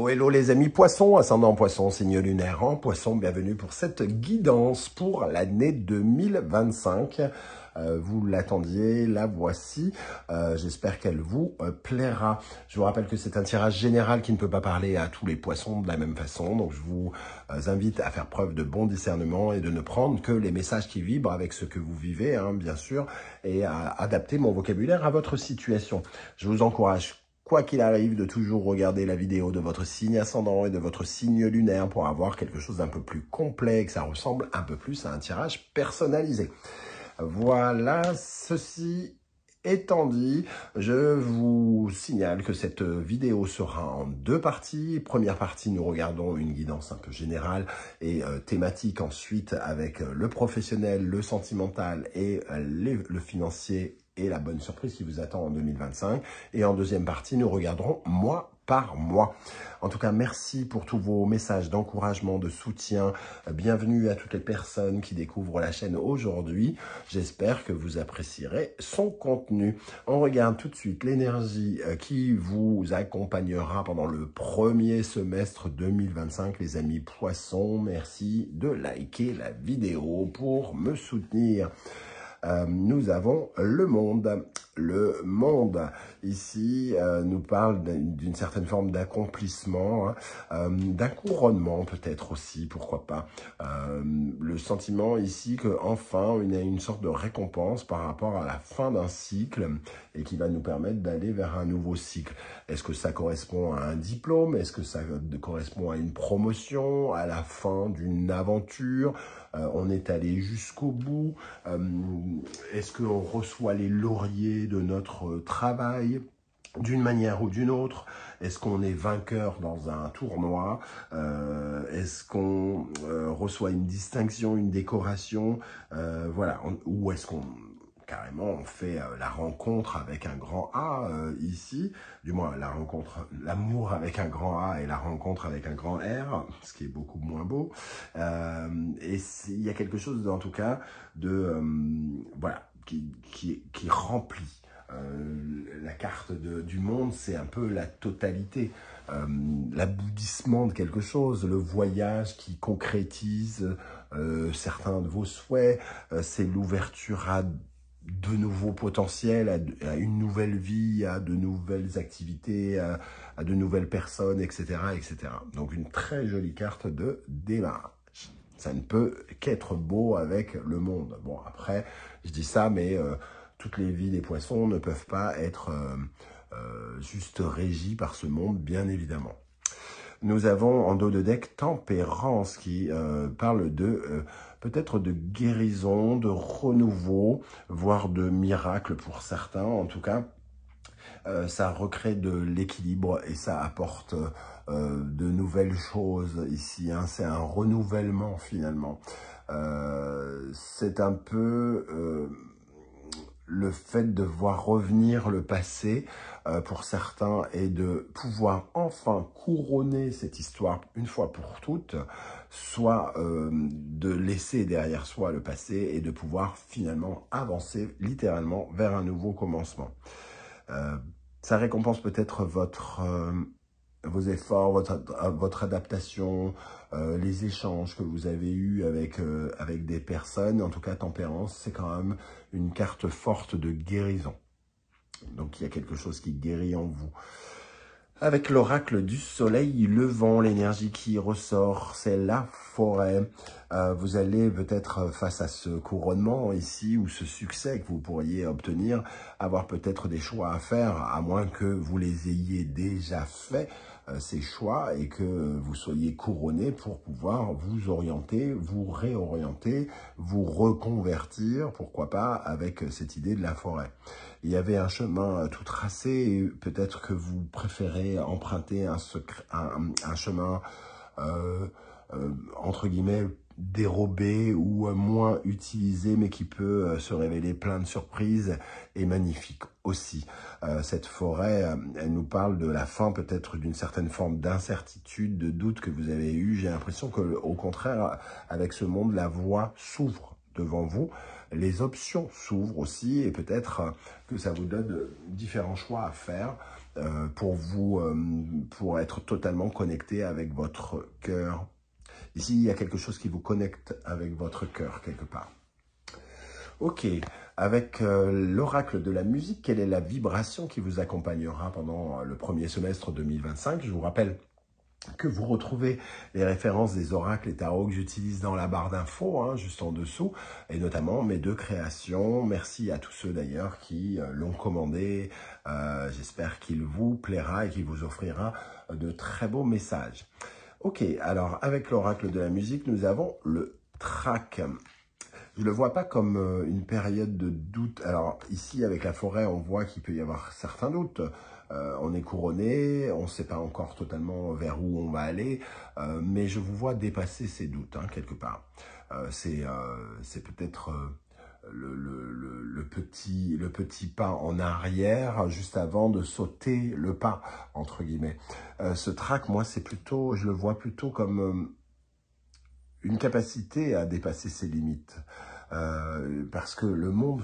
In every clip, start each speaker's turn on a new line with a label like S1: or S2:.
S1: Hello, hello les amis poissons, ascendant poisson, signe lunaire en poisson, bienvenue pour cette guidance pour l'année 2025. Vous l'attendiez, la voici, j'espère qu'elle vous plaira. Je vous rappelle que c'est un tirage général qui ne peut pas parler à tous les poissons de la même façon, donc je vous invite à faire preuve de bon discernement et de ne prendre que les messages qui vibrent avec ce que vous vivez, hein, bien sûr, et à adapter mon vocabulaire à votre situation. Je vous encourage, quoi qu'il arrive, de toujours regarder la vidéo de votre signe ascendant et de votre signe lunaire pour avoir quelque chose d'un peu plus complet, que ça ressemble un peu plus à un tirage personnalisé. Voilà, ceci étant dit, je vous signale que cette vidéo sera en deux parties. Première partie, nous regardons une guidance un peu générale et thématique ensuite avec le professionnel, le sentimental et le financier et la bonne surprise qui vous attend en 2025. Et en deuxième partie, nous regarderons mois par mois. En tout cas, merci pour tous vos messages d'encouragement, de soutien. Bienvenue à toutes les personnes qui découvrent la chaîne aujourd'hui. J'espère que vous apprécierez son contenu. On regarde tout de suite l'énergie qui vous accompagnera pendant le premier semestre 2025. Les amis poissons, merci de liker la vidéo pour me soutenir. Nous avons le monde. Le monde, ici, nous parle d'une certaine forme d'accomplissement, hein, d'un couronnement peut-être aussi, pourquoi pas. Le sentiment ici qu'enfin, il y a une sorte de récompense par rapport à la fin d'un cycle et qui va nous permettre d'aller vers un nouveau cycle. Est-ce que ça correspond à un diplôme? Est-ce que ça correspond à une promotion, à la fin d'une aventure? On est allé jusqu'au bout. Est-ce qu'on reçoit les lauriers de notre travail d'une manière ou d'une autre? Est-ce qu'on est vainqueur dans un tournoi? Est-ce qu'on reçoit une distinction, une décoration? Voilà. Ou est-ce qu'on... Carrément, on fait la rencontre avec un grand A ici, du moins la rencontre, l'amour avec un grand A et la rencontre avec un grand R, ce qui est beaucoup moins beau. Et il y a quelque chose, en tout cas, de voilà, qui remplit. La carte du monde, c'est un peu la totalité, l'aboutissement de quelque chose, le voyage qui concrétise certains de vos souhaits, c'est l'ouverture à de nouveaux potentiels, à une nouvelle vie, à de nouvelles activités, à de nouvelles personnes, etc., etc. Donc une très jolie carte de démarrage. Ça ne peut qu'être beau avec le monde. Bon, après, je dis ça, mais toutes les vies des poissons ne peuvent pas être juste régies par ce monde, bien évidemment. Nous avons en dos de deck Tempérance qui parle de peut-être de guérison, de renouveau, voire de miracle pour certains. En tout cas, ça recrée de l'équilibre et ça apporte de nouvelles choses ici, hein. C'est un renouvellement finalement. C'est un peu... le fait de voir revenir le passé pour certains et de pouvoir enfin couronner cette histoire une fois pour toutes, soit de laisser derrière soi le passé et de pouvoir finalement avancer littéralement vers un nouveau commencement. Ça récompense peut-être vos efforts, votre adaptation, les échanges que vous avez eus avec des personnes. En tout cas, Tempérance, c'est quand même une carte forte de guérison. Donc, il y a quelque chose qui guérit en vous. Avec l'oracle du soleil levant, l'énergie qui ressort, c'est la forêt. Vous allez peut-être, face à ce couronnement ici, ou ce succès que vous pourriez obtenir, avoir peut-être des choix à faire, à moins que vous les ayez déjà faits, ces choix, et que vous soyez couronné pour pouvoir vous orienter, vous réorienter, vous reconvertir, pourquoi pas, avec cette idée de la forêt. Il y avait un chemin tout tracé, et peut-être que vous préférez emprunter un chemin, entre guillemets, dérobé ou moins utilisé, mais qui peut se révéler plein de surprises et magnifique aussi. Cette forêt, elle nous parle de la fin peut-être d'une certaine forme d'incertitude, de doute que vous avez eu. J'ai l'impression que, au contraire, avec ce monde, la voie s'ouvre devant vous. Les options s'ouvrent aussi et peut-être que ça vous donne différents choix à faire pour être totalement connecté avec votre cœur. Ici, il y a quelque chose qui vous connecte avec votre cœur quelque part. Ok, avec l'oracle de la musique, quelle est la vibration qui vous accompagnera pendant le premier semestre 2025? Je vous rappelle que vous retrouvez les références des oracles et tarots que j'utilise dans la barre d'infos, hein, juste en dessous, et notamment mes 2 créations. Merci à tous ceux d'ailleurs qui l'ont commandé. J'espère qu'il vous plaira et qu'il vous offrira de très beaux messages. Ok, alors avec l'oracle de la musique, nous avons le trac. Je ne le vois pas comme une période de doute. Alors ici, avec la forêt, on voit qu'il peut y avoir certains doutes. On est couronné, on ne sait pas encore totalement vers où on va aller, mais je vous vois dépasser ces doutes, hein, quelque part. C'est peut-être le petit pas en arrière, juste avant de sauter le pas, entre guillemets. Ce trac, moi, je le vois plutôt comme une capacité à dépasser ses limites. Parce que le monde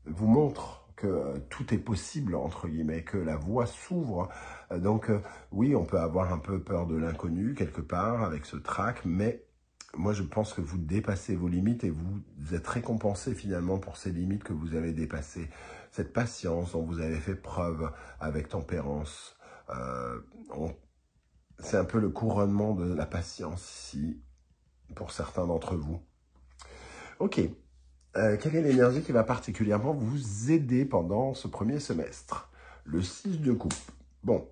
S1: vous montre que tout est possible, entre guillemets, que la voie s'ouvre. Donc, oui, on peut avoir un peu peur de l'inconnu, quelque part, avec ce trac, mais moi, je pense que vous dépassez vos limites et vous êtes récompensé, finalement, pour ces limites que vous avez dépassées. Cette patience dont vous avez fait preuve avec tempérance. C'est un peu le couronnement de la patience, ici, pour certains d'entre vous. Ok. Quelle est l'énergie qui va particulièrement vous aider pendant ce premier semestre? Le 6 de coupe. Bon,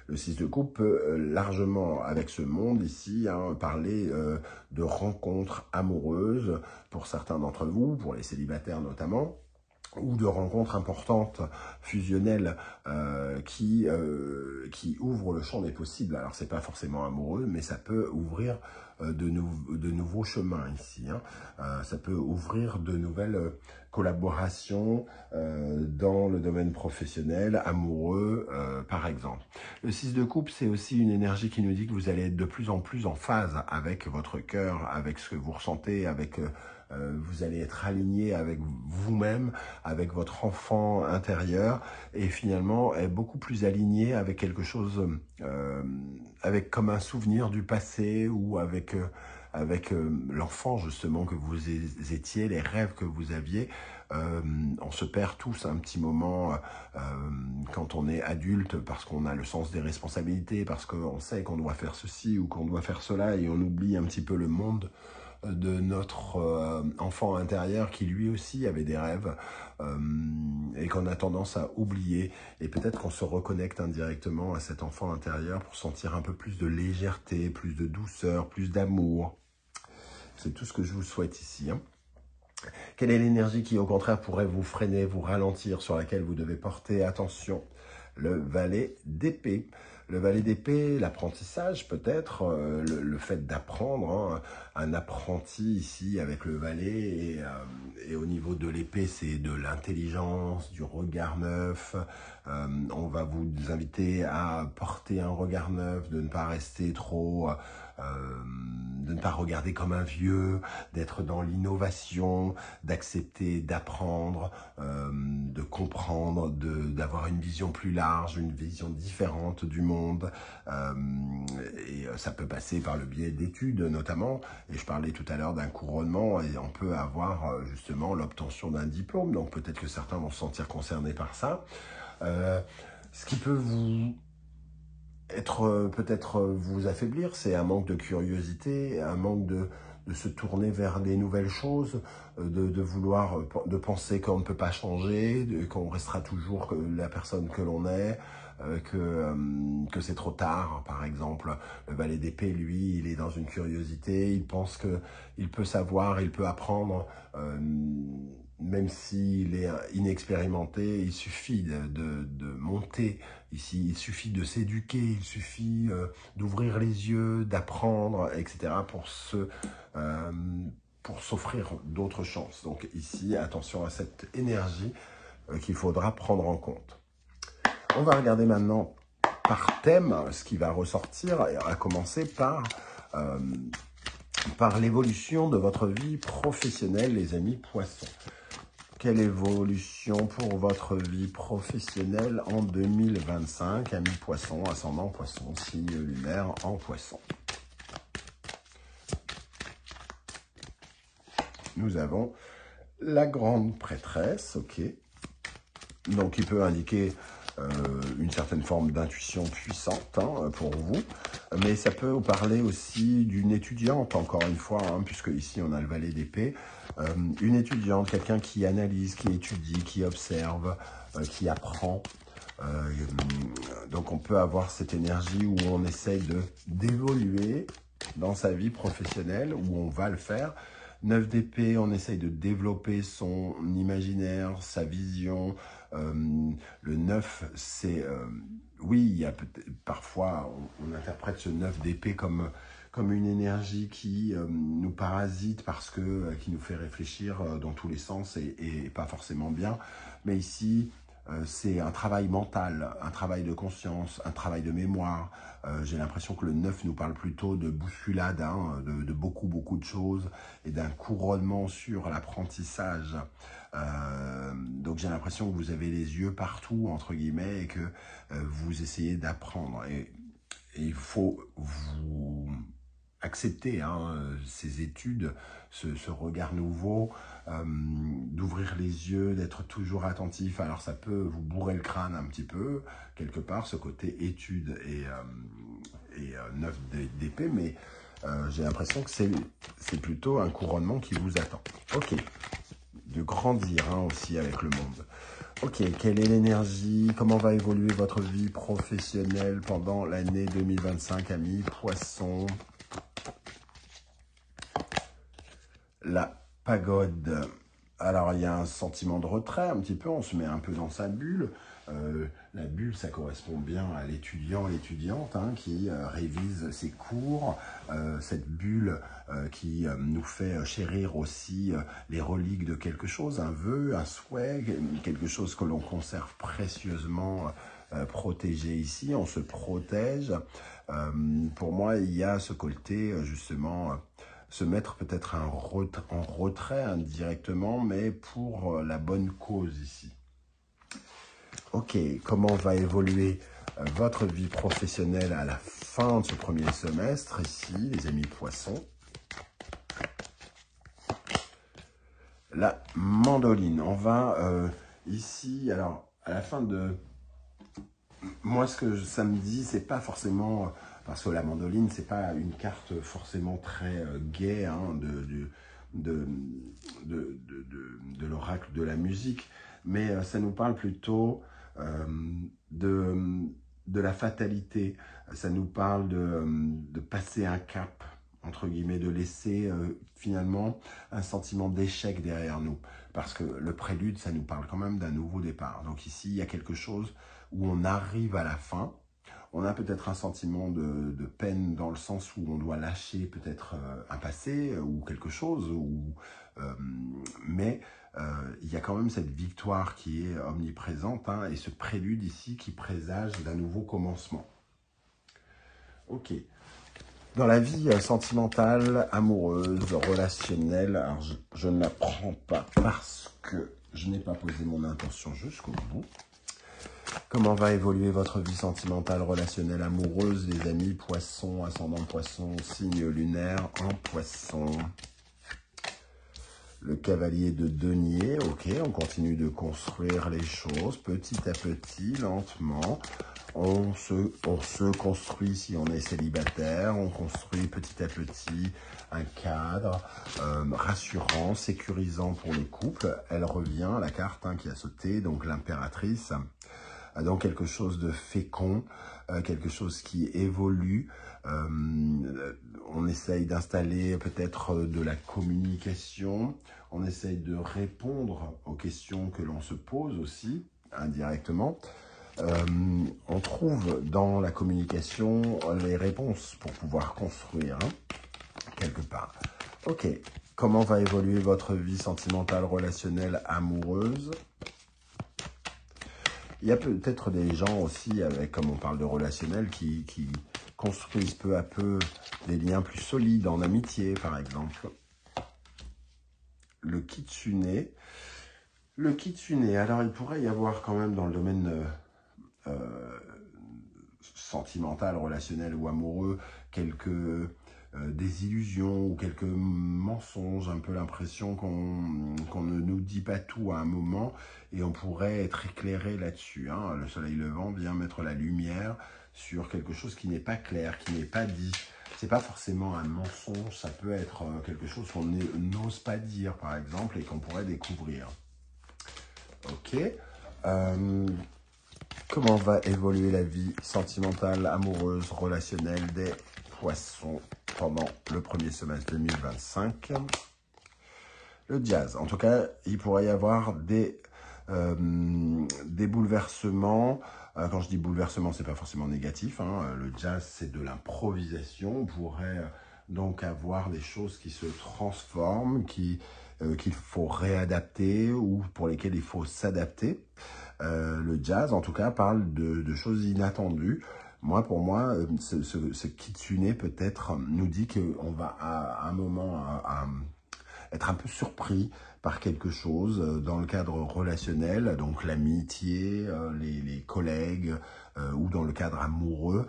S1: le 6 de coupe peut largement, avec ce monde ici, hein, parler de rencontres amoureuses pour certains d'entre vous, pour les célibataires notamment, ou de rencontres importantes, fusionnelles, qui ouvrent le champ des possibles. Alors, c'est pas forcément amoureux, mais ça peut ouvrir de nouveaux chemins ici. Hein. Ça peut ouvrir de nouvelles collaborations dans le domaine professionnel, amoureux, par exemple. Le 6 de coupe, c'est aussi une énergie qui nous dit que vous allez être de plus en plus en phase avec votre cœur, avec ce que vous ressentez, avec... vous allez être aligné avec vous-même, avec votre enfant intérieur, et finalement être beaucoup plus aligné avec quelque chose, avec comme un souvenir du passé, ou avec l'enfant justement que vous étiez, les rêves que vous aviez. On se perd tous un petit moment quand on est adulte, parce qu'on a le sens des responsabilités, parce qu'on sait qu'on doit faire ceci ou qu'on doit faire cela, et on oublie un petit peu le monde de notre enfant intérieur qui lui aussi avait des rêves et qu'on a tendance à oublier, et peut-être qu'on se reconnecte indirectement à cet enfant intérieur pour sentir un peu plus de légèreté, plus de douceur, plus d'amour. C'est tout ce que je vous souhaite ici. Hein. Quelle est l'énergie qui au contraire pourrait vous freiner, vous ralentir, sur laquelle vous devez porter attention? Le valet d'épée. Le valet d'épée, l'apprentissage peut-être, le fait d'apprendre, hein, un apprenti ici avec le valet, et au niveau de l'épée, c'est de l'intelligence, du regard neuf. On va vous inviter à porter un regard neuf, de ne pas rester trop... de ne pas regarder comme un vieux, d'être dans l'innovation, d'accepter, d'apprendre, de comprendre, d'avoir une vision plus large, une vision différente du monde. Et ça peut passer par le biais d'études notamment. Et je parlais tout à l'heure d'un couronnement, et on peut avoir justement l'obtention d'un diplôme. Donc peut-être que certains vont se sentir concernés par ça. Ce qui peut vous... peut-être vous affaiblir, c'est un manque de curiosité, un manque de se tourner vers des nouvelles choses, de penser qu'on ne peut pas changer, qu'on restera toujours la personne que l'on est, que c'est trop tard, par exemple. Le valet d'épée, lui, il est dans une curiosité, il pense qu'il peut savoir, il peut apprendre, même s'il est inexpérimenté. Il suffit de monter ici, il suffit de s'éduquer, il suffit d'ouvrir les yeux, d'apprendre, etc. pour s'offrir d'autres chances. Donc ici, attention à cette énergie qu'il faudra prendre en compte. On va regarder maintenant par thème ce qui va ressortir, à commencer par par l'évolution de votre vie professionnelle, les amis poissons. Quelle évolution pour votre vie professionnelle en 2025, amis poissons, ascendant poisson, signe lunaire en poisson. Nous avons la grande prêtresse, ok. Donc, il peut indiquer une certaine forme d'intuition puissante hein, pour vous. Mais ça peut vous parler aussi d'une étudiante, encore une fois, hein, puisque ici, on a le valet d'épée. Une étudiante, quelqu'un qui analyse, qui étudie, qui observe, qui apprend. Donc, on peut avoir cette énergie où on essaye d'évoluer dans sa vie professionnelle, où on va le faire. 9 d'épée, on essaye de développer son imaginaire, sa vision. Le 9, c'est... oui, il y a parfois, on interprète ce 9 d'épée comme une énergie qui nous parasite parce que qui nous fait réfléchir dans tous les sens et pas forcément bien. Mais ici, c'est un travail mental, un travail de conscience, un travail de mémoire. J'ai l'impression que le 9 nous parle plutôt de bousculade, hein, de beaucoup de choses et d'un couronnement sur l'apprentissage. Donc j'ai l'impression que vous avez les yeux partout, entre guillemets, et que vous essayez d'apprendre. Et il faut vous accepter hein, ces études, ce regard nouveau, d'ouvrir les yeux, d'être toujours attentif. Alors ça peut vous bourrer le crâne un petit peu, quelque part, ce côté études et 9 d'épée, mais j'ai l'impression que c'est plutôt un couronnement qui vous attend. Ok, de grandir hein, aussi avec le monde. Ok, quelle est l'énergie? Comment va évoluer votre vie professionnelle pendant l'année 2025, amis poissons? La pagode. Alors, il y a un sentiment de retrait un petit peu, on se met un peu dans sa bulle. La bulle, ça correspond bien à l'étudiant, l'étudiante hein, qui révise ses cours. Cette bulle qui nous fait chérir aussi les reliques de quelque chose, un vœu, un souhait, quelque chose que l'on conserve précieusement protégé ici. On se protège. Pour moi, il y a ce côté justement... se mettre peut-être en retrait indirectement, mais pour la bonne cause ici. Ok, comment va évoluer votre vie professionnelle à la fin de ce premier semestre, ici, les amis poissons? La mandoline, on va ici, alors, à la fin de... Moi, ce que ça me dit, c'est pas forcément... Parce que la mandoline, c'est pas une carte forcément très gaie hein, de l'oracle de la musique, mais ça nous parle plutôt de la fatalité. Ça nous parle de passer un cap, entre guillemets, de laisser finalement un sentiment d'échec derrière nous. Parce que le prélude, ça nous parle quand même d'un nouveau départ. Donc ici, il y a quelque chose où on arrive à la fin. On a peut-être un sentiment de peine dans le sens où on doit lâcher peut-être un passé ou quelque chose, mais il y a quand même cette victoire qui est omniprésente hein, et ce prélude ici qui présage d'un nouveau commencement. Ok. Dans la vie sentimentale, amoureuse, relationnelle, alors je ne la prends pas parce que je n'ai pas posé mon intention jusqu'au bout. Comment va évoluer votre vie sentimentale, relationnelle, amoureuse, les amis poissons, ascendant poisson, signe lunaire en poisson? Le cavalier de denier, ok, on continue de construire les choses petit à petit, lentement. On se construit si on est célibataire, on construit petit à petit un cadre rassurant, sécurisant pour les couples. Elle revient, la carte hein, qui a sauté, donc l'impératrice. Donc quelque chose de fécond, quelque chose qui évolue. On essaye d'installer peut-être de la communication, on essaye de répondre aux questions que l'on se pose aussi, indirectement. On trouve dans la communication les réponses pour pouvoir construire, hein, quelque part. Ok, comment va évoluer votre vie sentimentale, relationnelle, amoureuse? Il y a peut-être des gens aussi, avec, comme on parle de relationnel, qui construisent peu à peu des liens plus solides en amitié, par exemple. Le kitsune. Le kitsune, alors il pourrait y avoir quand même dans le domaine sentimental, relationnel ou amoureux, quelques désillusions ou quelques mensonges, un peu l'impression qu'on ne nous dit pas tout à un moment et on pourrait être éclairé là-dessus. Hein. Le soleil levant vient mettre la lumière sur quelque chose qui n'est pas clair, qui n'est pas dit. C'est pas forcément un mensonge, ça peut être quelque chose qu'on n'ose pas dire, par exemple, et qu'on pourrait découvrir. Ok. Comment va évoluer la vie sentimentale, amoureuse, relationnelle des poissons pendant le premier semestre 2025? Le jazz. En tout cas, il pourrait y avoir des bouleversements. Quand je dis bouleversement, c'est pas forcément négatif. Hein. Le jazz, c'est de l'improvisation. On pourrait donc avoir des choses qui se transforment, qu'il faut réadapter ou pour lesquelles il faut s'adapter. Le jazz, en tout cas, parle de choses inattendues. Pour moi, ce kitsune peut-être nous dit qu'on va à un moment être un peu surpris par quelque chose dans le cadre relationnel, donc l'amitié, les collègues ou dans le cadre amoureux.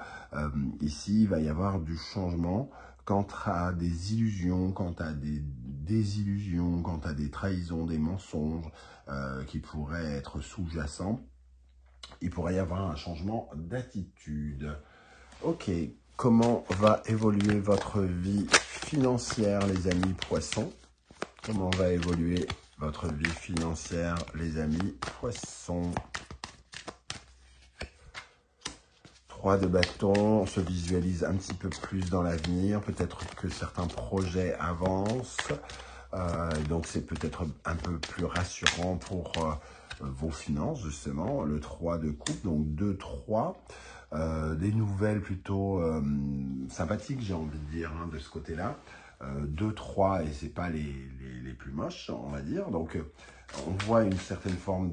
S1: Ici, il va y avoir du changement quant à des illusions, quant à des désillusions, quant à des trahisons, des mensonges qui pourraient être sous-jacents. Il pourrait y avoir un changement d'attitude. Ok, comment va évoluer votre vie financière, les amis poissons? Comment va évoluer votre vie financière, les amis poissons? 3 de bâton, on se visualise un petit peu plus dans l'avenir. Peut-être que certains projets avancent. Donc, c'est peut-être un peu plus rassurant pour vos finances, justement. Le 3 de coupe, donc 2-3. Des nouvelles plutôt sympathiques, j'ai envie de dire, hein, de ce côté-là. 2-3, et c'est pas les plus moches, on va dire. Donc, on voit une certaine forme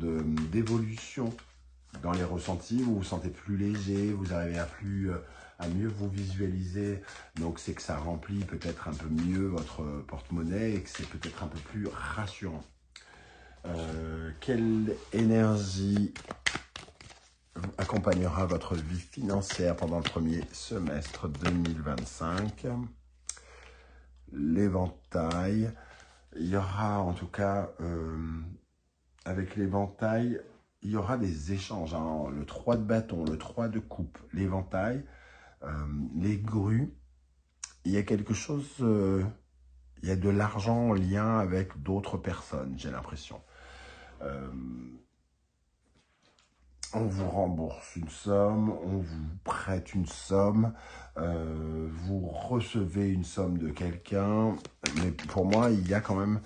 S1: d'évolution dans les ressentis. Vous vous sentez plus léger, vous arrivez à mieux vous visualiser. Donc, c'est que ça remplit peut-être un peu mieux votre porte-monnaie et que c'est peut-être un peu plus rassurant. Quelle énergie accompagnera votre vie financière pendant le premier semestre 2025? L'éventail. Il y aura en tout cas, avec l'éventail, il y aura des échanges. Hein. Le 3 de bâton, le 3 de coupe, l'éventail, les grues. Il y a quelque chose, il y a de l'argent en lien avec d'autres personnes, j'ai l'impression. On vous rembourse une somme, on vous prête une somme, vous recevez une somme de quelqu'un. Mais pour moi, il y a quand même,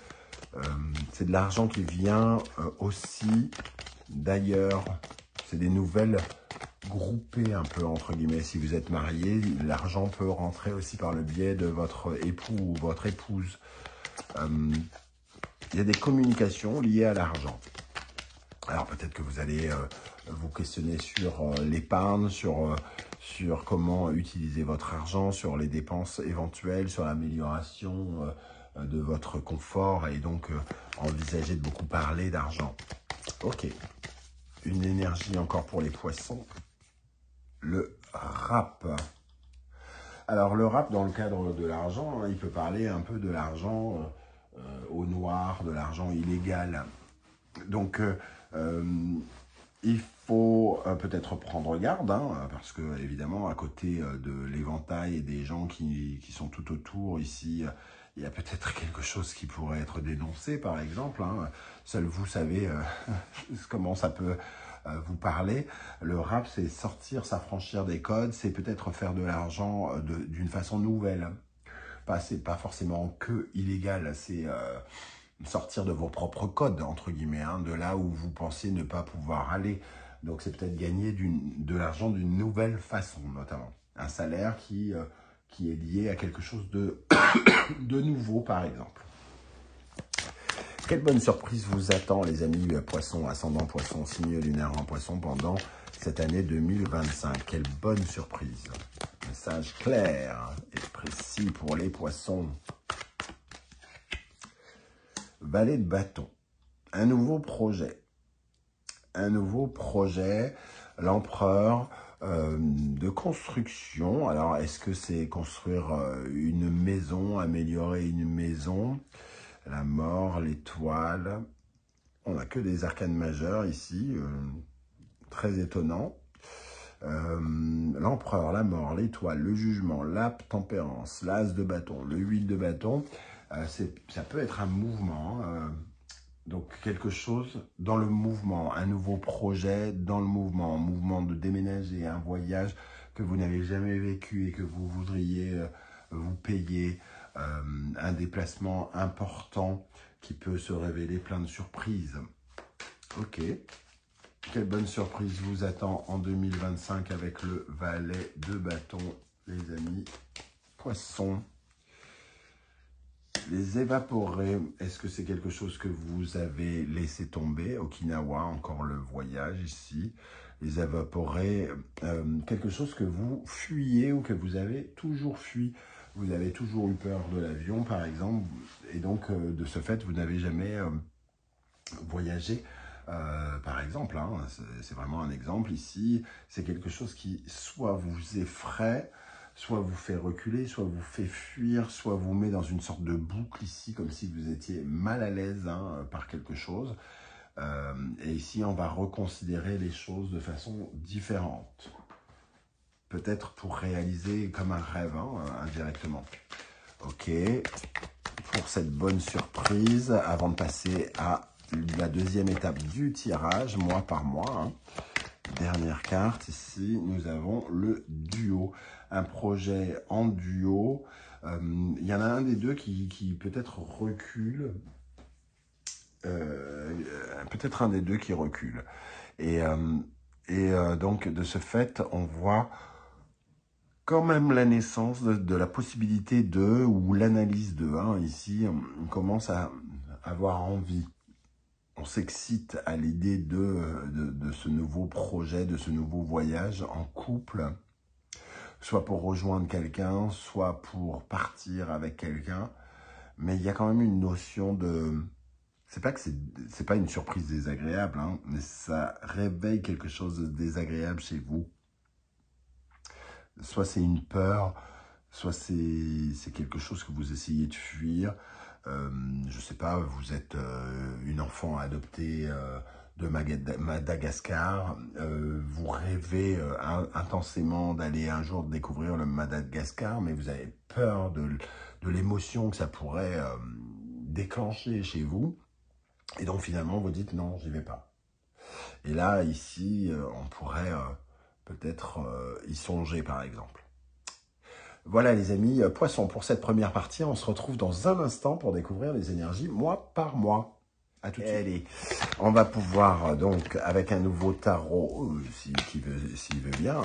S1: c'est de l'argent qui vient aussi d'ailleurs. C'est des nouvelles groupées un peu, entre guillemets. Si vous êtes marié, l'argent peut rentrer aussi par le biais de votre époux ou votre épouse. Il y a des communications liées à l'argent. Alors peut-être que vous allez vous questionner sur l'épargne, sur comment utiliser votre argent, sur les dépenses éventuelles, sur l'amélioration de votre confort et donc envisager de beaucoup parler d'argent. Ok, une énergie encore pour les poissons. Le rap. Alors le rap dans le cadre de l'argent, hein, il peut parler un peu de l'argent au noir, de l'argent illégal. Donc il faut peut-être prendre garde, hein, parce que évidemment à côté de l'éventail et des gens qui sont tout autour ici, il y a peut-être quelque chose qui pourrait être dénoncé par exemple. Hein. Seul vous savez comment ça peut vous parler. Le rap, c'est sortir, s'affranchir des codes, c'est peut-être faire de l'argent d'une façon nouvelle. C'est pas forcément que illégal, c'est sortir de vos propres codes, entre guillemets, hein, de là où vous pensez ne pas pouvoir aller. Donc, c'est peut-être gagner de l'argent d'une nouvelle façon, notamment. Un salaire qui est lié à quelque chose de nouveau, par exemple. Quelle bonne surprise vous attend, les amis poissons, ascendant poisson, signe lunaire en poisson pendant cette année 2025. Quelle bonne surprise. message clair et précis pour les poissons. Valet de bâton. Un nouveau projet. Un nouveau projet. L'empereur de construction. Alors, est-ce que c'est construire une maison, améliorer une maison? La mort, l'étoile. On n'a que des arcanes majeures ici. Très étonnant. L'empereur, la mort, l'étoile, le jugement, la tempérance, l'as de bâton, le 8 de bâton, ça peut être un mouvement, donc quelque chose dans le mouvement, un nouveau projet dans le mouvement, un mouvement de déménager, un voyage que vous n'avez jamais vécu et que vous voudriez vous payer, un déplacement important qui peut se révéler plein de surprises. Ok. Quelle bonne surprise vous attend en 2025 avec le valet de bâton, les amis poissons. Les évaporés, est-ce que c'est quelque chose que vous avez laissé tomber? Okinawa, encore le voyage ici. Les évaporés, quelque chose que vous fuyez ou que vous avez toujours fui. Vous avez toujours eu peur de l'avion, par exemple, et donc, de ce fait, vous n'avez jamais voyagé. Par exemple, hein, c'est vraiment un exemple ici, c'est quelque chose qui soit vous effraie, soit vous fait reculer, soit vous fait fuir, soit vous met dans une sorte de boucle ici, comme si vous étiez mal à l'aise par quelque chose. Et ici, on va reconsidérer les choses de façon différente. Peut-être pour réaliser comme un rêve, indirectement. Ok, pour cette bonne surprise, avant de passer à la deuxième étape du tirage, mois par mois. Dernière carte, ici, nous avons le duo. Un projet en duo. Il y en a un des deux qui peut-être recule. Peut-être un des deux qui recule. Et donc, de ce fait, on voit quand même la naissance de la possibilité de, ou l'analyse de, ici, on commence à avoir envie. On s'excite à l'idée de ce nouveau projet, de ce nouveau voyage en couple, soit pour rejoindre quelqu'un, soit pour partir avec quelqu'un. Mais il y a quand même une notion de... C'est pas une surprise désagréable, mais ça réveille quelque chose de désagréable chez vous. Soit c'est une peur, soit c'est quelque chose que vous essayez de fuir. Je sais pas, vous êtes une enfant adoptée de Madagascar, vous rêvez intensément d'aller un jour découvrir le Madagascar, mais vous avez peur de l'émotion que ça pourrait déclencher chez vous, et donc finalement vous dites non, j'y vais pas. Et là, ici, on pourrait peut-être y songer par exemple. Voilà les amis, poissons, pour cette première partie, on se retrouve dans un instant pour découvrir les énergies mois par mois. À tout de suite. Allez, on va pouvoir donc, avec un nouveau tarot, s'il veut bien.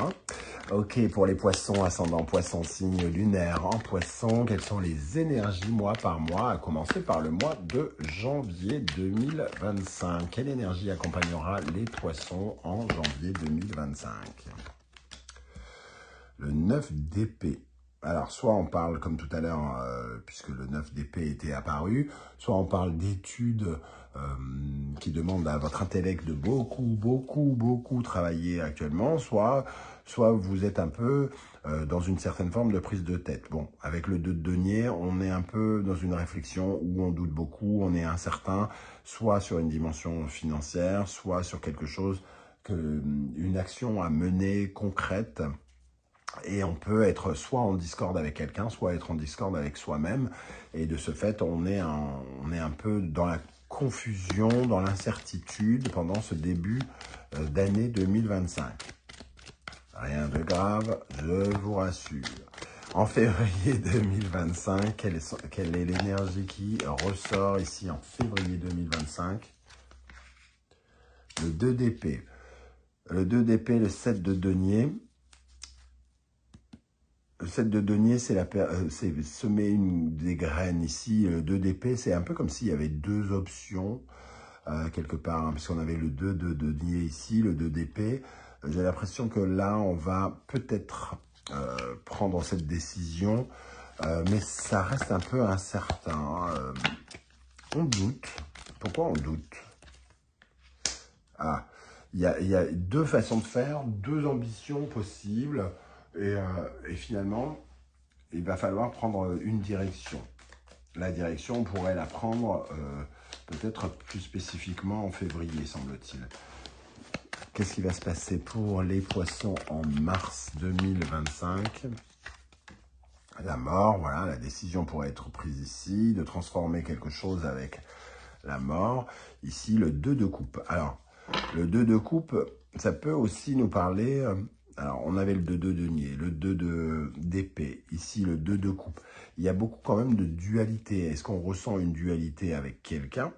S1: Ok, pour les poissons, ascendant poisson, signe lunaire en poisson, quelles sont les énergies mois par mois, à commencer par le mois de janvier 2025. Quelle énergie accompagnera les poissons en janvier 2025? Le 9 d'épée. Alors, soit on parle, comme tout à l'heure, puisque le 9 d'épée était apparu, soit on parle d'études qui demandent à votre intellect de beaucoup travailler actuellement, soit vous êtes un peu dans une certaine forme de prise de tête. Bon, avec le 2 de denier, on est un peu dans une réflexion où on doute beaucoup, on est incertain, soit sur une dimension financière, soit sur quelque chose, une action à mener concrète. Et on peut être soit en discorde avec quelqu'un, soit être en discorde avec soi-même. Et de ce fait, on est un peu dans la confusion, dans l'incertitude pendant ce début d'année 2025. Rien de grave, je vous rassure. En février 2025, quelle est l'énergie qui ressort ici en février 2025? Le 2 d'épée. Le 2 d'épée, le 7 de denier. Le 7 de denier, c'est semer des graines ici. Le 2 d'épée, c'est un peu comme s'il y avait deux options, quelque part, puisqu'on avait le 2 de denier ici, le 2 d'épée. J'ai l'impression que là, on va peut-être prendre cette décision, mais ça reste un peu incertain. On doute. Pourquoi on doute? Ah, il y a deux façons de faire, deux ambitions possibles, et finalement, il va falloir prendre une direction. La direction, on pourrait la prendre peut-être plus spécifiquement en février, semble-t-il. Qu'est-ce qui va se passer pour les poissons en mars 2025? La mort, voilà, la décision pourrait être prise ici, de transformer quelque chose avec la mort. Ici, le 2 de coupe. Alors, le 2 de coupe, ça peut aussi nous parler... alors, on avait le 2 de denier, le 2 d'épée, ici le 2 de coupe. Il y a beaucoup quand même de dualité. Est-ce qu'on ressent une dualité avec quelqu'un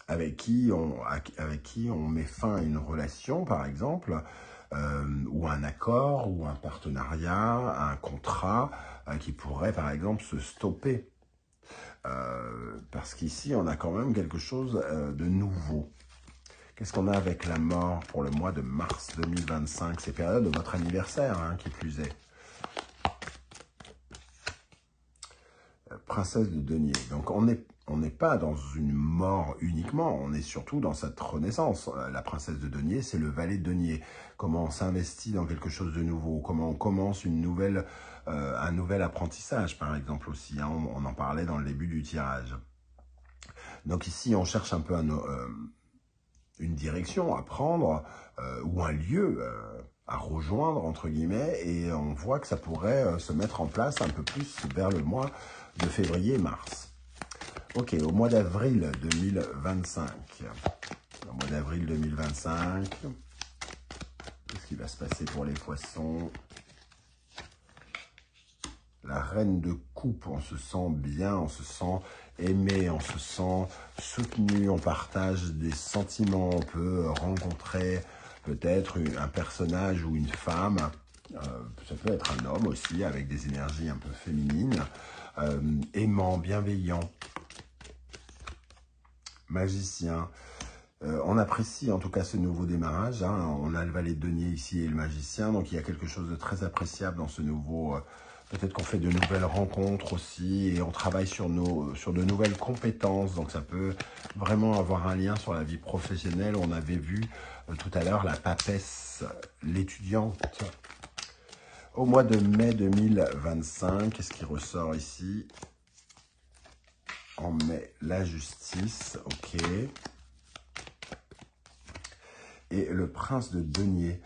S1: avec qui on met fin à une relation, par exemple, ou un accord, ou un partenariat, un contrat qui pourrait, par exemple, se stopper. Parce qu'ici, on a quand même quelque chose de nouveau. Qu'est-ce qu'on a avec la mort pour le mois de mars 2025? C'est période de votre anniversaire, hein, qui plus est. Princesse de denier. Donc, on n'est pas dans une mort uniquement, on est surtout dans cette renaissance. La princesse de denier, c'est le valet de denier. Comment on s'investit dans quelque chose de nouveau, comment on commence un nouvel apprentissage, par exemple, aussi. Hein, on en parlait dans le début du tirage. Donc ici, on cherche un peu une direction à prendre ou un lieu à rejoindre, entre guillemets, et on voit que ça pourrait se mettre en place un peu plus vers le mois de février-mars. Ok, au mois d'avril 2025. Au mois d'avril 2025, qu'est-ce qui va se passer pour les poissons? La reine de coupe, on se sent bien, on se sent aimé, on se sent soutenu, on partage des sentiments, on peut rencontrer peut-être un personnage ou une femme, ça peut être un homme aussi, avec des énergies un peu féminines, aimant, bienveillant, magicien. On apprécie en tout cas ce nouveau démarrage, hein. On a le valet de denier ici et le magicien, donc il y a quelque chose de très appréciable dans ce nouveau... peut-être qu'on fait de nouvelles rencontres aussi et on travaille sur de nouvelles compétences. Donc ça peut vraiment avoir un lien sur la vie professionnelle. On avait vu tout à l'heure la papesse, l'étudiante. Au mois de mai 2025, qu'est-ce qui ressort ici? En mai, la justice, ok. Et le prince de denier.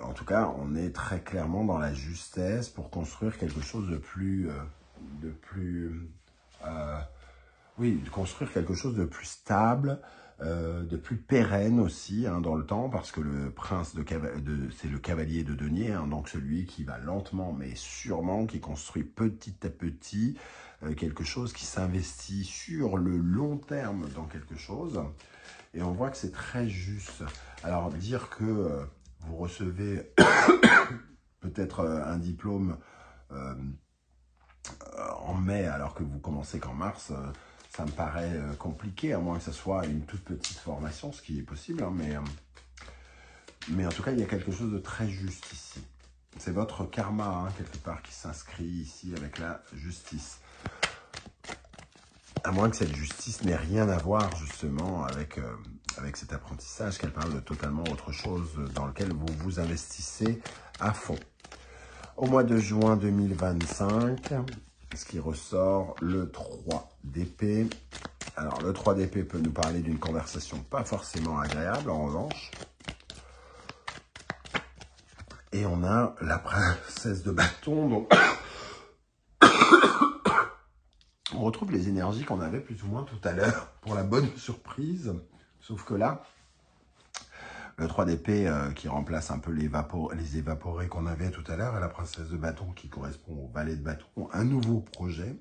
S1: En tout cas, on est très clairement dans la justesse pour construire quelque chose de plus construire quelque chose de plus stable, de plus pérenne aussi, hein, dans le temps, parce que le prince c'est le cavalier de denier, hein, donc celui qui va lentement mais sûrement, qui construit petit à petit quelque chose, qui s'investit sur le long terme dans quelque chose. Et on voit que c'est très juste. Alors, dire que vous recevez peut-être un diplôme en mai alors que vous commencez qu'en mars, ça me paraît compliqué, à moins que ce soit une toute petite formation, ce qui est possible. Hein, mais en tout cas, il y a quelque chose de très juste ici. C'est votre karma, hein, quelque part, qui s'inscrit ici avec la justice. À moins que cette justice n'ait rien à voir, justement, avec cet apprentissage, qu'elle parle de totalement autre chose dans lequel vous vous investissez à fond. Au mois de juin 2025, ce qui ressort, le 3 d'épée. Alors, le 3 d'épée peut nous parler d'une conversation pas forcément agréable, en revanche. Et on a la princesse de bâton, donc... on retrouve les énergies qu'on avait plus ou moins tout à l'heure pour la bonne surprise. Sauf que là, le 3 d'épée qui remplace un peu les évaporés qu'on avait tout à l'heure, et la princesse de bâton qui correspond au valet de bâton, un nouveau projet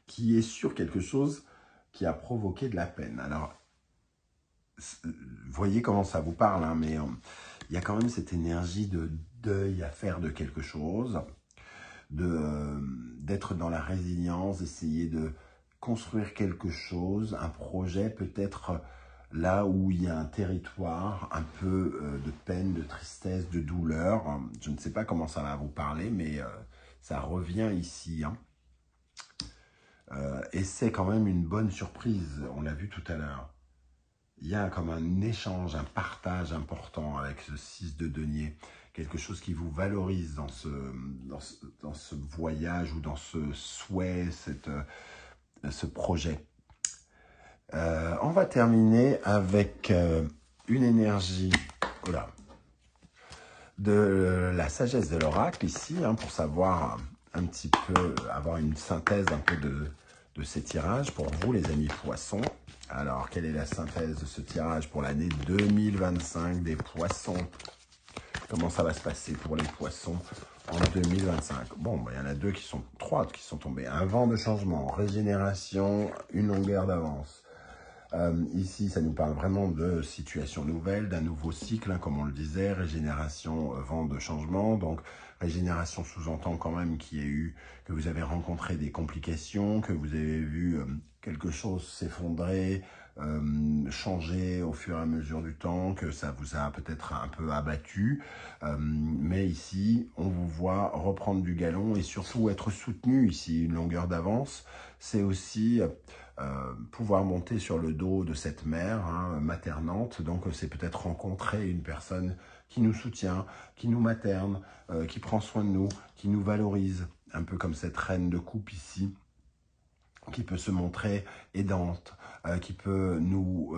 S1: qui est sur quelque chose qui a provoqué de la peine. Alors, voyez comment ça vous parle, hein, mais il y a quand même cette énergie de deuil à faire de quelque chose, d'être dans la résilience, d'essayer de construire quelque chose, un projet peut-être là où il y a un territoire un peu de peine, de tristesse, de douleur. Je ne sais pas comment ça va vous parler, mais ça revient ici, hein. Et c'est quand même une bonne surprise, on l'a vu tout à l'heure. Il y a comme un échange, un partage important avec ce 6 de denier. Quelque chose qui vous valorise dans ce voyage ou dans ce souhait, ce projet. On va terminer avec une énergie de la sagesse de l'oracle ici, hein, pour savoir un petit peu, avoir une synthèse un peu de ces tirages pour vous les amis poissons. Alors, quelle est la synthèse de ce tirage pour l'année 2025 des poissons? Comment ça va se passer pour les poissons en 2025? Bon, il y en a trois qui sont tombés. Un vent de changement, régénération, une longueur d'avance. Ici, ça nous parle vraiment de situations nouvelles, d'un nouveau cycle, hein, comme on le disait, régénération, vent de changement. Donc, régénération sous-entend quand même que vous avez rencontré des complications, que vous avez vu quelque chose s'effondrer, changer au fur et à mesure du temps, que ça vous a peut-être un peu abattu. Mais ici, on vous voit reprendre du galon et surtout être soutenu ici, une longueur d'avance. C'est aussi pouvoir monter sur le dos de cette mère, hein, maternante. Donc, c'est peut-être rencontrer une personne qui nous soutient, qui nous materne, qui prend soin de nous, qui nous valorise. Un peu comme cette reine de coupe ici, qui peut se montrer aidante, qui peut nous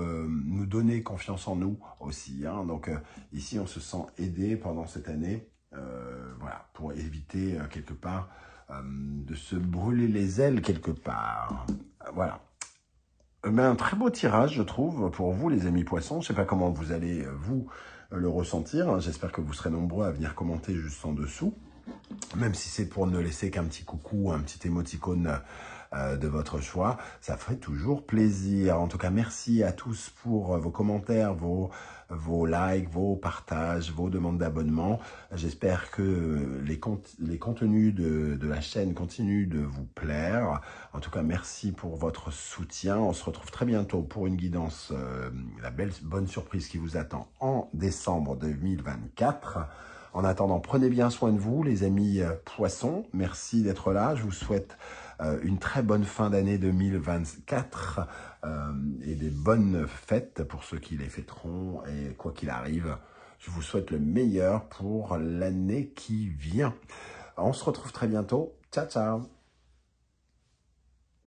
S1: donner confiance en nous aussi, hein. Donc ici, on se sent aidé pendant cette année, voilà, pour éviter quelque part de se brûler les ailes quelque part. Voilà. Mais un très beau tirage, je trouve, pour vous, les amis poissons. Je ne sais pas comment vous allez, vous, le ressentir. J'espère que vous serez nombreux à venir commenter juste en dessous. Même si c'est pour ne laisser qu'un petit coucou, un petit émoticône de votre choix, ça ferait toujours plaisir. En tout cas, merci à tous pour vos commentaires, vos likes, vos partages, vos demandes d'abonnement. J'espère que les contenus de la chaîne continuent de vous plaire. En tout cas, merci pour votre soutien. On se retrouve très bientôt pour une guidance, la bonne surprise qui vous attend en décembre 2024. En attendant, prenez bien soin de vous, les amis poissons. Merci d'être là. Je vous souhaite une très bonne fin d'année 2024 et des bonnes fêtes pour ceux qui les fêteront. Et quoi qu'il arrive, je vous souhaite le meilleur pour l'année qui vient. On se retrouve très bientôt. Ciao, ciao.